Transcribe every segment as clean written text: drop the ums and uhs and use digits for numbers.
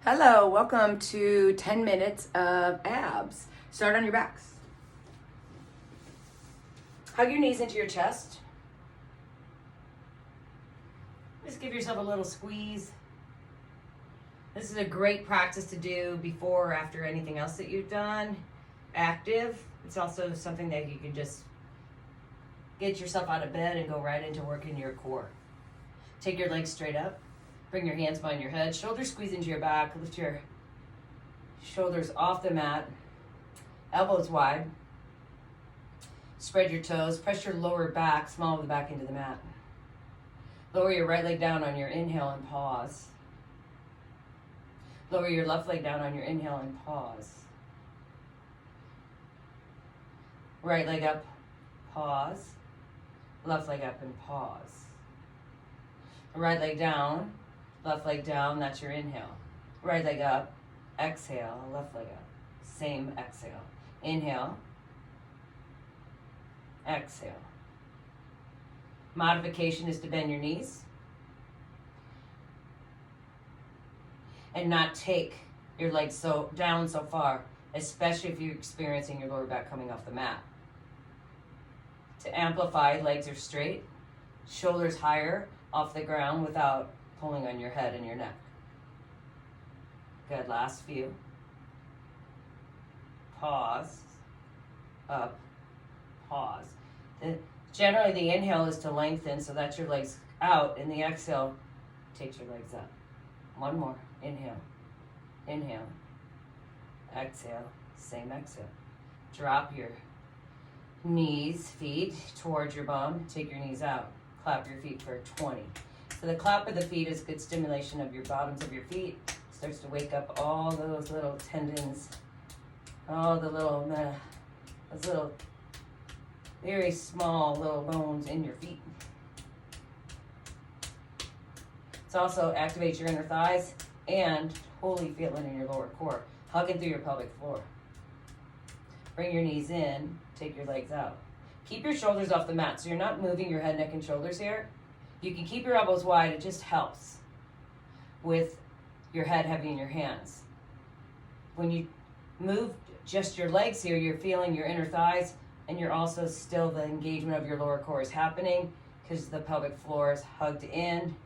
Hello, welcome to 10 minutes of abs. Start on your backs. Hug your knees into your chest. Just give yourself a little squeeze. This is a great practice to do before or after anything else that you've done. Active. It's also something that you can just get yourself out of bed and go right into working your core. Take your legs straight up. Bring your hands behind your head. Shoulders squeeze into your back. Lift your shoulders off the mat. Elbows wide. Spread your toes. Press your lower back, small of the back into the mat. Lower your right leg down on your inhale and pause. Lower your left leg down on your inhale and pause. Right leg up, pause. Left leg up and pause. Right leg down, left leg down, that's your inhale. Right leg up, exhale, left leg up. Same exhale. Inhale, exhale. Modification is to bend your knees and not take your legs down so far, especially if you're experiencing your lower back coming off the mat. To amplify, legs are straight, shoulders higher off the ground without pulling on your head and your neck. Good, last few. Pause, up, pause. Generally the inhale is to lengthen, so that's your legs out, and the exhale takes your legs up. One more, inhale, inhale, exhale, same exhale. Drop your knees, feet towards your bum, take your knees out. Clap your feet for 20. So the clap of the feet is good stimulation of your bottoms of your feet. Starts to wake up all those little tendons, all the little, those little, very small little bones in your feet. It also activates your inner thighs and totally feel it in your lower core, hugging through your pelvic floor. Bring your knees in, take your legs out. Keep your shoulders off the mat, so you're not moving your head, neck, and shoulders here. You can keep your elbows wide, it just helps with your head heavy in your hands. When you move just your legs here, you're feeling your inner thighs, and you're also still, the engagement of your lower core is happening because the pelvic floor is hugged in.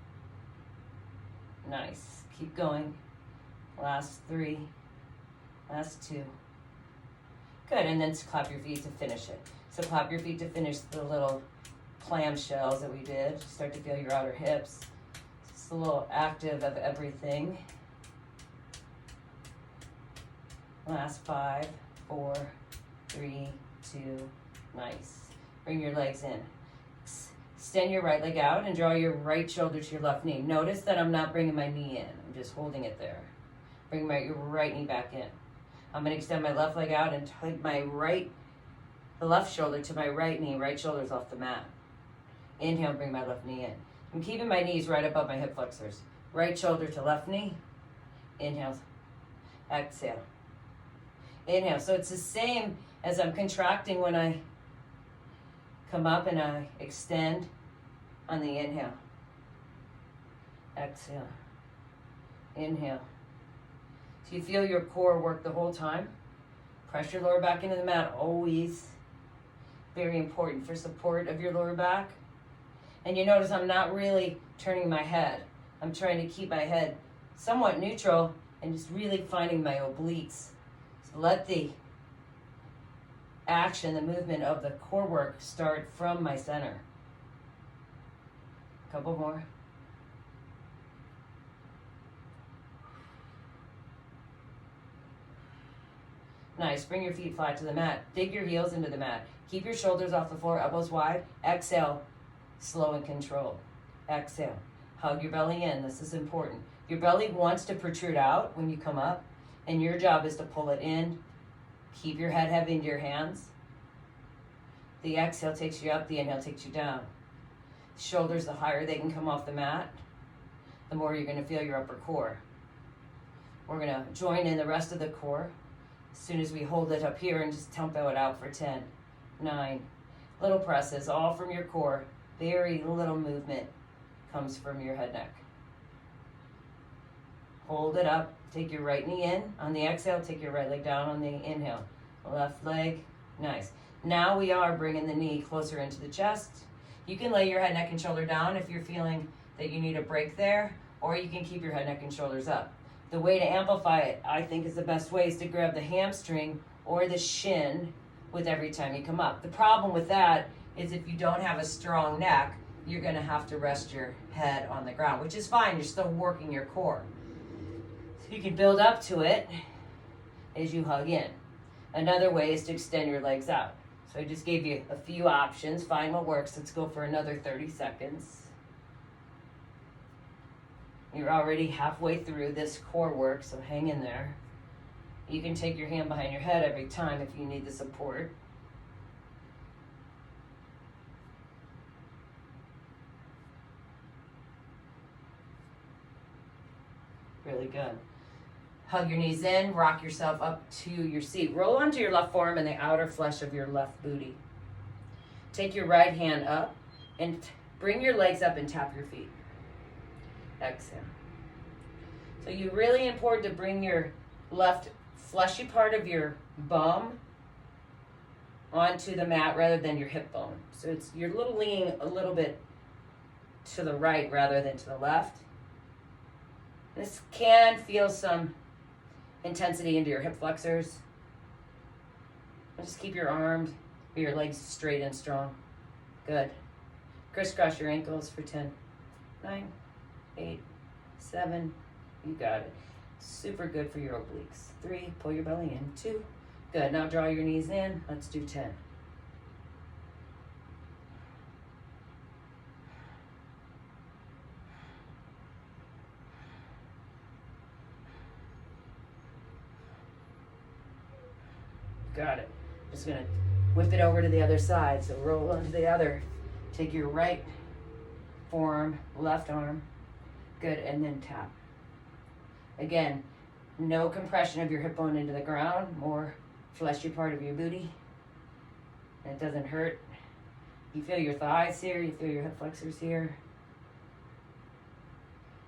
Nice, keep going. Last 3, last 2. Good, and then clap your feet to finish it. So clap your feet to finish the little clamshells that we did. Start to feel your outer hips. It's a little active of everything. Last 5, 4, 3, 2, nice. Bring your legs in. Extend your right leg out and draw your right shoulder to your left knee. Notice that I'm not bringing my knee in. I'm just holding it there. Bring your right knee back in. I'm going to extend my left leg out and take the left shoulder to my right knee. Right shoulder's off the mat. Inhale, bring my left knee in. I'm keeping my knees right above my hip flexors. Right shoulder to left knee. Inhale, exhale. Inhale. So it's the same as I'm contracting when I come up and I extend on the inhale. Exhale. Inhale. So you feel your core work the whole time. Press your lower back into the mat, always. Very important for support of your lower back. And you notice I'm not really turning my head. I'm trying to keep my head somewhat neutral and just really finding my obliques. So let the action, the movement of the core work start from my center. Couple more. Nice, bring your feet flat to the mat. Dig your heels into the mat. Keep your shoulders off the floor, elbows wide. Exhale, slow and controlled. Exhale, hug your belly in, this is important. Your belly wants to protrude out when you come up, and your job is to pull it in. Keep your head heavy into your hands. The exhale takes you up, the inhale takes you down. Shoulders, the higher they can come off the mat, the more you're gonna feel your upper core. We're gonna join in the rest of the core as soon as we hold it up here and just tempo it out for 10, 9. Little presses, all from your core. Very little movement comes from your head neck. Hold it up. Take your right knee in. On the exhale, take your right leg down on the inhale. Left leg, nice. Now we are bringing the knee closer into the chest. You can lay your head, neck, and shoulder down if you're feeling that you need a break there, or you can keep your head, neck, and shoulders up. The way to amplify it, I think is the best way, is to grab the hamstring or the shin with every time you come up. The problem with that is if you don't have a strong neck, you're gonna have to rest your head on the ground, which is fine, you're still working your core. So you can build up to it as you hug in. Another way is to extend your legs out. So I just gave you a few options, find what works. Let's go for another 30 seconds. You're already halfway through this core work, so hang in there. You can take your hand behind your head every time if you need the support. Really good. Hug your knees in, rock yourself up to your seat. Roll onto your left forearm and the outer flesh of your left booty. Take your right hand up and bring your legs up and tap your feet. Exhale. So you're really important to bring your left fleshy part of your bum onto the mat rather than your hip bone. So you're leaning a little bit to the right rather than to the left. This can feel some intensity into your hip flexors. And just keep your arms or your legs straight and strong. Good. Crisscross your ankles for 10, 9, 8, 7. You got it. Super good for your obliques. 3, pull your belly in. 2, good. Now draw your knees in. Let's do 10. Got it. Just gonna whip it over to the other side. So roll onto the other. Take your right forearm, left arm. Good, and then tap. Again, no compression of your hip bone into the ground, more fleshy part of your booty. And it doesn't hurt. You feel your thighs here, you feel your hip flexors here.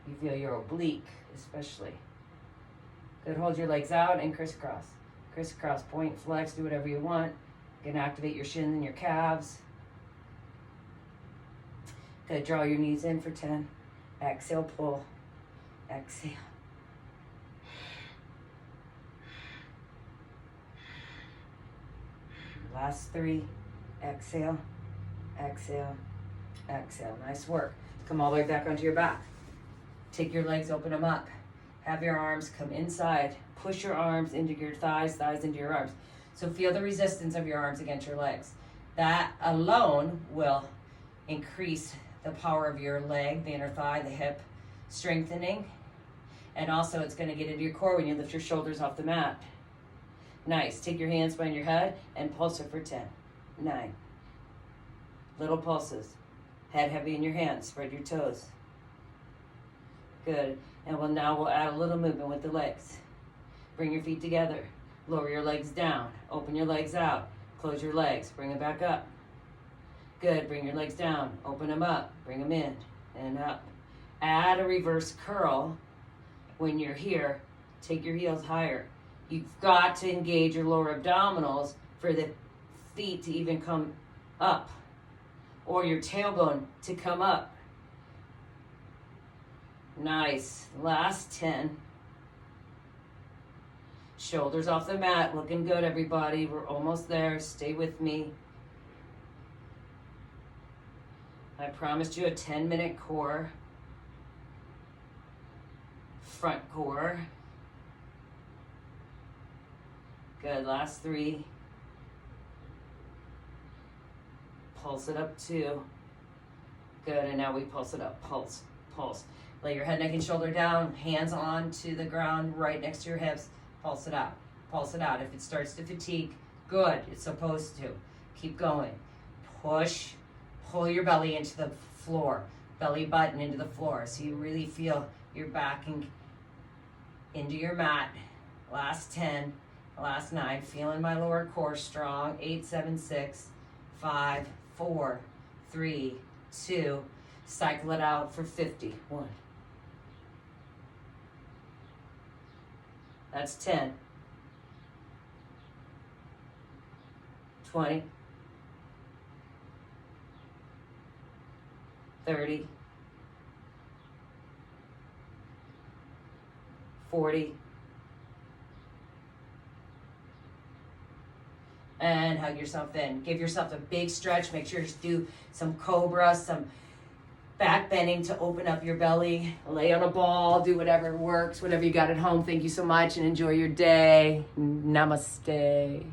You feel your oblique, especially. Good, hold your legs out and crisscross. Crisscross, point, flex, do whatever you want. You can activate your shins and your calves. Good, draw your knees in for 10. Exhale, pull. Exhale. Last 3. Exhale, exhale, exhale. Nice work. Come all the way back onto your back. Take your legs, open them up. Have your arms come inside. Push your arms into your thighs, thighs into your arms. So feel the resistance of your arms against your legs. That alone will increase the power of your leg, the inner thigh, the hip, strengthening. And also it's going to get into your core when you lift your shoulders off the mat. Nice. Take your hands behind your head and pulse it for 10, 9. Little pulses. Head heavy in your hands. Spread your toes. Good. And now we'll add a little movement with the legs. Bring your feet together. Lower your legs down. Open your legs out. Close your legs. Bring them back up. Good. Bring your legs down. Open them up. Bring them in and up. Add a reverse curl when you're here. Take your heels higher. You've got to engage your lower abdominals for the feet to even come up, or your tailbone to come up. Nice. Last 10. Shoulders off the mat. Looking good, everybody. We're almost there. Stay with me. I promised you a 10-minute core. Front core. Good. Last 3. Pulse it up 2. Good. And now we pulse it up. Pulse. Pulse. Lay your head, neck, and shoulder down. Hands on to the ground right next to your hips. Pulse it out. Pulse it out. If it starts to fatigue, good. It's supposed to. Keep going. Push. Pull your belly into the floor. Belly button into the floor. So you really feel your backing into your mat. Last 10. Last 9. Feeling my lower core strong. 8, 7, 6, 5, 4, 3, 2. Cycle it out for 50. 1, That's 10. 20. 30. 40. And hug yourself in. Give yourself a big stretch. Make sure to do some cobra, some back bending to open up your belly. Lay on a ball, do whatever works, whatever you got at home. Thank you so much and enjoy your day. Namaste.